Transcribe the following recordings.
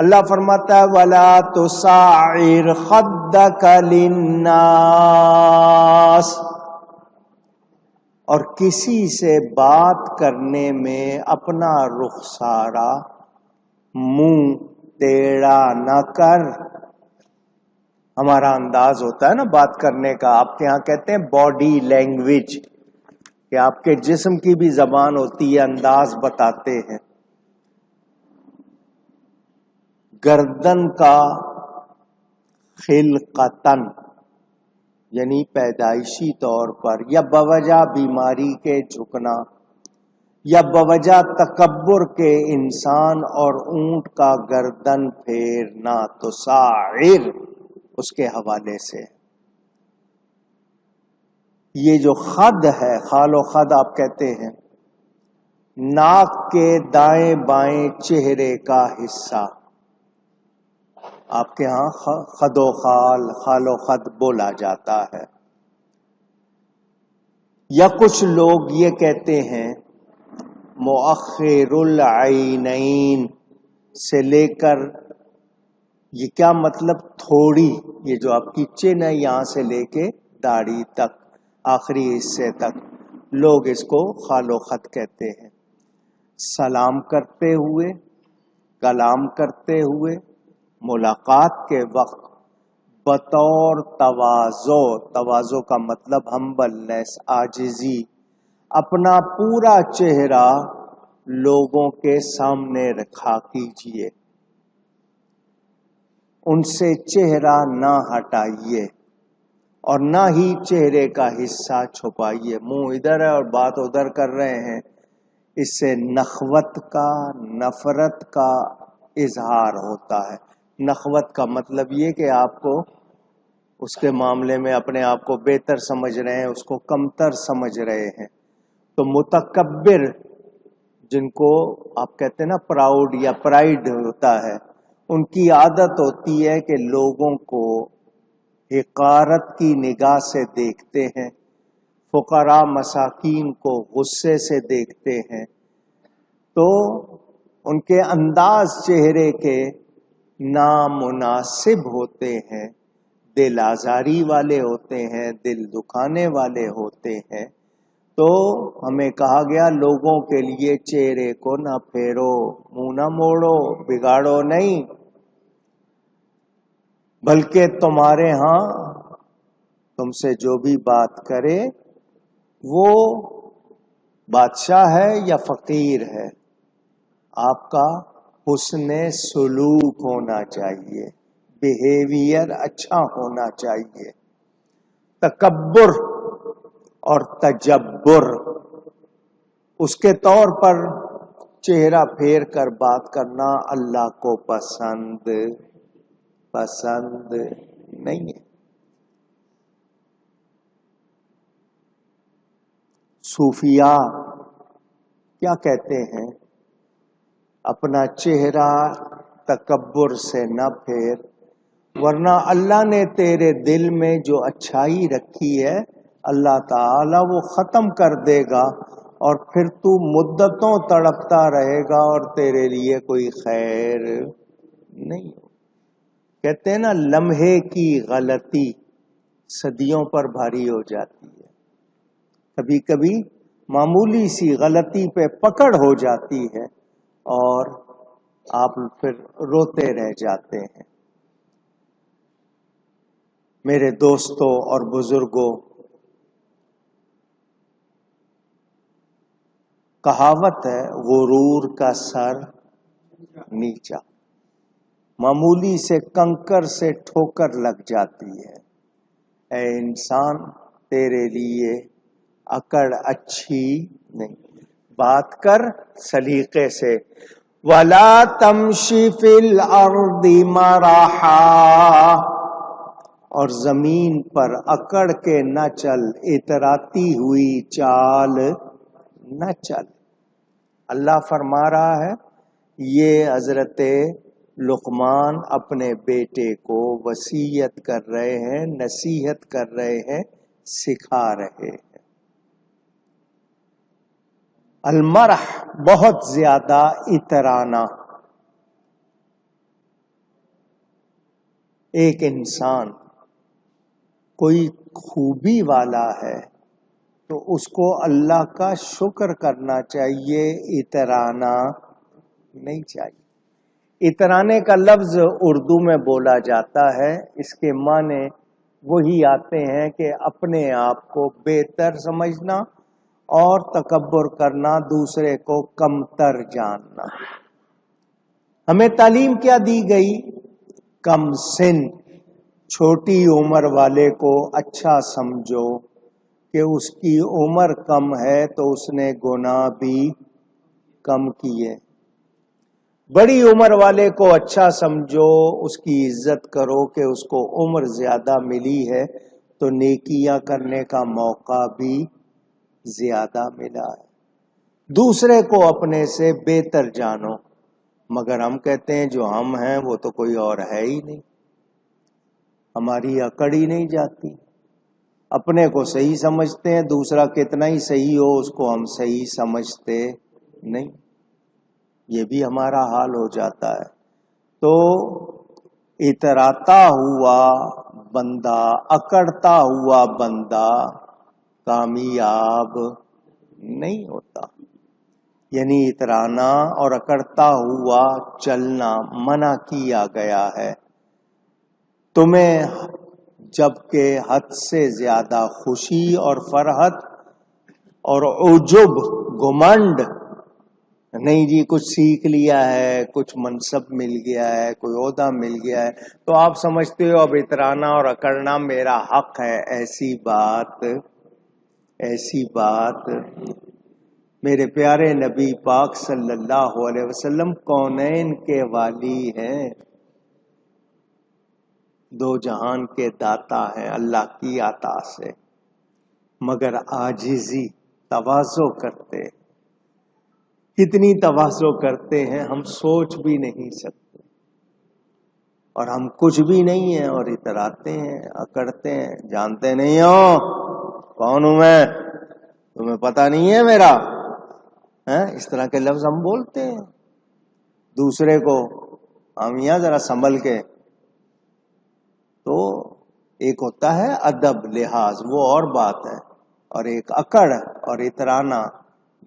اللہ فرماتا ہے وَلَا تُسَعِّرْ خَدَّكَ لِلنَّاسِ، اور کسی سے بات کرنے میں اپنا رخسارا منہ ٹیڑھا نہ کر۔ ہمارا انداز ہوتا ہے نا بات کرنے کا، آپ کے ہاں کہتے ہیں باڈی لینگویج، کہ آپ کے جسم کی بھی زبان ہوتی ہے، انداز بتاتے ہیں۔ گردن کا خلقتن یعنی پیدائشی طور پر یا بوجہ بیماری کے جھکنا یا بوجہ تکبر کے انسان اور اونٹ کا گردن پھیرنا، تو ساعر اس کے حوالے سے یہ جو خد ہے، خال و خد آپ کہتے ہیں، ناک کے دائیں بائیں چہرے کا حصہ، آپ کے ہاں خد و خال، خال و خد بولا جاتا ہے۔ یا کچھ لوگ یہ کہتے ہیں مؤخر العینین سے لے کر، یہ کیا مطلب، تھوڑی، یہ جو آپ کی چن ہے یہاں سے لے کے داڑھی تک، آخری حصے تک، لوگ اس کو خال و خد کہتے ہیں۔ سلام کرتے ہوئے، کلام کرتے ہوئے، ملاقات کے وقت بطور تواضع، تواضع کا مطلب ہمبلنس، عاجزی، اپنا پورا چہرہ لوگوں کے سامنے رکھا کیجیے، ان سے چہرہ نہ ہٹائیے اور نہ ہی چہرے کا حصہ چھپائیے۔ منہ ادھر ہے اور بات ادھر کر رہے ہیں، اس سے نخوت کا، نفرت کا اظہار ہوتا ہے۔ نخوت کا مطلب یہ کہ آپ کو اس کے معاملے میں اپنے آپ کو بہتر سمجھ رہے ہیں، اس کو کمتر سمجھ رہے ہیں۔ تو متکبر، جن کو آپ کہتے ہیں نا پراؤڈ یا پرائیڈ ہوتا ہے، ان کی عادت ہوتی ہے کہ لوگوں کو حقارت کی نگاہ سے دیکھتے ہیں، فقراء مساکین کو غصے سے دیکھتے ہیں، تو ان کے انداز چہرے کے نامناسب ہوتے ہیں، دل آزاری والے ہوتے ہیں، دل دکھانے والے ہوتے ہیں۔ تو ہمیں کہا گیا لوگوں کے لیے چہرے کو نہ پھیرو، منہ نہ موڑو، بگاڑو نہیں، بلکہ تمہارے ہاں تم سے جو بھی بات کرے وہ بادشاہ ہے یا فقیر ہے، آپ کا حسن سلوک ہونا چاہیے، بیہیویئر اچھا ہونا چاہیے۔ تکبر اور تجبر، اس کے طور پر چہرہ پھیر کر بات کرنا اللہ کو پسند نہیں ہے۔ صوفیاء کیا کہتے ہیں، اپنا چہرہ تکبر سے نہ پھیر، ورنہ اللہ نے تیرے دل میں جو اچھائی رکھی ہے اللہ تعالی وہ ختم کر دے گا، اور پھر تو مدتوں تڑپتا رہے گا اور تیرے لیے کوئی خیر نہیں ہو۔ کہتے ہیں نا لمحے کی غلطی صدیوں پر بھاری ہو جاتی ہے، کبھی کبھی معمولی سی غلطی پہ پکڑ ہو جاتی ہے اور آپ پھر روتے رہ جاتے ہیں۔ میرے دوستوں اور بزرگوں، کہاوت ہے غرور کا سر نیچا، معمولی سے کنکر سے ٹھوکر لگ جاتی ہے۔ اے انسان، تیرے لیے اکڑ اچھی نہیں، بات کر سلیقے سے۔ وَلَا تَمْشِ فِي الْأَرْضِ مَرَحًا، اور زمین پر اکڑ کے نہ چل، اتراتی ہوئی چال نہ چل۔ اللہ فرما رہا ہے، یہ حضرت لقمان اپنے بیٹے کو وصیت کر رہے ہیں، نصیحت کر رہے ہیں، سکھا رہے ہیں۔ المرح بہت زیادہ اترانا، ایک انسان کوئی خوبی والا ہے تو اس کو اللہ کا شکر کرنا چاہیے، اترانا نہیں چاہیے۔ اترانے کا لفظ اردو میں بولا جاتا ہے، اس کے معنی وہی آتے ہیں کہ اپنے آپ کو بہتر سمجھنا اور تکبر کرنا، دوسرے کو کمتر جاننا۔ ہمیں تعلیم کیا دی گئی؟ کم سن، چھوٹی عمر والے کو اچھا سمجھو کہ اس کی عمر کم ہے تو اس نے گناہ بھی کم کیے۔ بڑی عمر والے کو اچھا سمجھو، اس کی عزت کرو کہ اس کو عمر زیادہ ملی ہے تو نیکیاں کرنے کا موقع بھی زیادہ ملا ہے۔ دوسرے کو اپنے سے بہتر جانو، مگر ہم کہتے ہیں جو ہم ہیں وہ تو کوئی اور ہے ہی نہیں، ہماری اکڑ ہی نہیں جاتی۔ اپنے کو صحیح سمجھتے ہیں، دوسرا کتنا ہی صحیح ہو اس کو ہم صحیح سمجھتے نہیں، یہ بھی ہمارا حال ہو جاتا ہے۔ تو اتراتا ہوا بندہ، اکڑتا ہوا بندہ کامیاب نہیں ہوتا۔ یعنی اترانا اور اکڑتا ہوا چلنا منع کیا گیا ہے۔ تمہیں جبکہ حد سے زیادہ خوشی اور فرحت اور عجب، گھمنڈ نہیں جی کچھ سیکھ لیا ہے، کچھ منصب مل گیا ہے، کوئی عہدہ مل گیا ہے تو آپ سمجھتے ہو اب اترانا اور اکڑنا میرا حق ہے۔ ایسی بات میرے پیارے نبی پاک صلی اللہ علیہ وسلم کونین کے والی ہیں، دو جہان کے داتا ہیں اللہ کی عطا سے، مگر عاجزی، تواضع کرتے، کتنی تواضع کرتے ہیں ہم سوچ بھی نہیں سکتے، اور ہم کچھ بھی نہیں ہیں اور اتراتے ہیں، اکڑتے ہیں۔ جانتے نہیں ہو کون ہوں میں؟ تمہیں پتہ نہیں ہے میرا؟ اس طرح کے لفظ ہم بولتے ہیں دوسرے کو۔ ہم یہاں ذرا سنبھل کے، تو ایک ہوتا ہے ادب لحاظ، وہ اور بات ہے، اور ایک اکڑ اور اترانا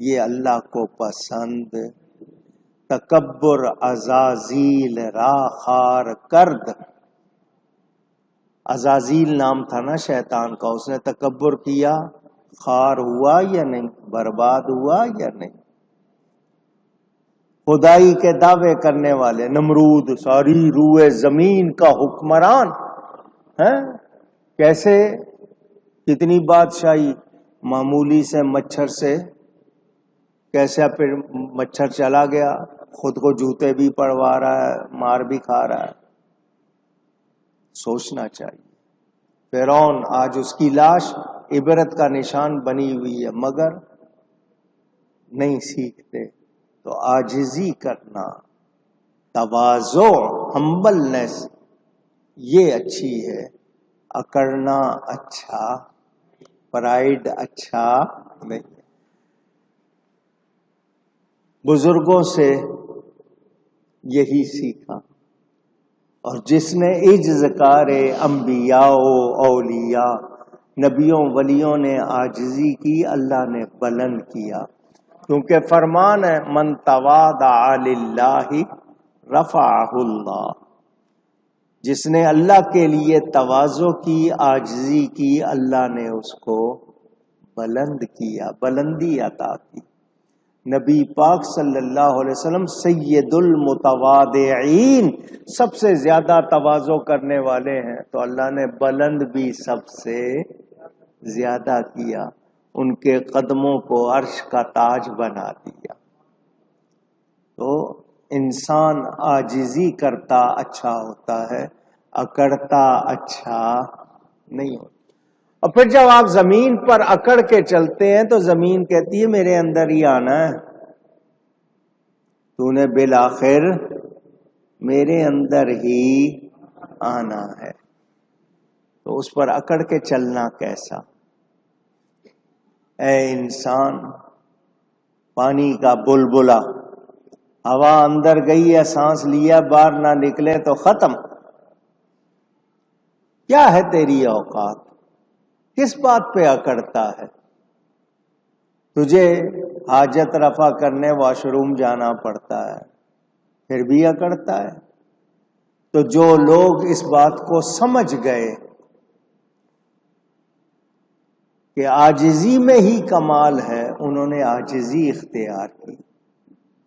یہ اللہ کو پسند۔ تکبر عزازیل را خار کرد، عزازیل نام تھا نا شیطان کا، اس نے تکبر کیا، خار ہوا یا نہیں، برباد ہوا یا نہیں۔ خدائی کے دعوے کرنے والے نمرود، ساری روئے زمین کا حکمران ہے، کیسے کتنی بادشاہی، معمولی سے مچھر سے کیسے پھر مچھر چلا گیا، خود کو جوتے بھی پڑوا رہا ہے، مار بھی کھا رہا ہے۔ سوچنا چاہیے۔ فرعون آج اس کی لاش عبرت کا نشان بنی ہوئی ہے، مگر نہیں سیکھتے۔ تو عاجزی کرنا، تواضع، ہمبلنس یہ اچھی ہے، اکڑنا اچھا، پرائیڈ اچھا نہیں۔ بزرگوں سے یہی سیکھا، اور جس نے عجز کار انبیاء و اولیاء، نبیوں ولیوں نے عاجزی کی، اللہ نے بلند کیا، کیونکہ فرمان ہے من تواضع للہ رفعہ اللہ، جس نے اللہ کے لیے تواضع کی، عاجزی کی، اللہ نے اس کو بلند کیا، بلندی عطا کی۔ نبی پاک صلی اللہ علیہ وسلم سید المتواضعین، سب سے زیادہ تواضع کرنے والے ہیں، تو اللہ نے بلند بھی سب سے زیادہ کیا، ان کے قدموں کو عرش کا تاج بنا دیا۔ تو انسان عاجزی کرتا اچھا ہوتا ہے، اکڑتا اچھا نہیں ہوتا۔ اور پھر جب آپ زمین پر اکڑ کے چلتے ہیں تو زمین کہتی ہے میرے اندر ہی آنا ہے، تو نے بالآخر میرے اندر ہی آنا ہے۔ تو اس پر اکڑ کے چلنا کیسا؟ اے انسان، پانی کا بلبلا، ہوا اندر گئی ہے، سانس لیا، باہر نہ نکلے تو ختم۔ کیا ہے تیری اوقات؟ کس بات پہ اکڑتا ہے؟ تجھے حاجت رفع کرنے واش روم جانا پڑتا ہے، پھر بھی اکڑتا ہے؟ تو جو لوگ اس بات کو سمجھ گئے کہ عاجزی میں ہی کمال ہے، انہوں نے عاجزی اختیار کی۔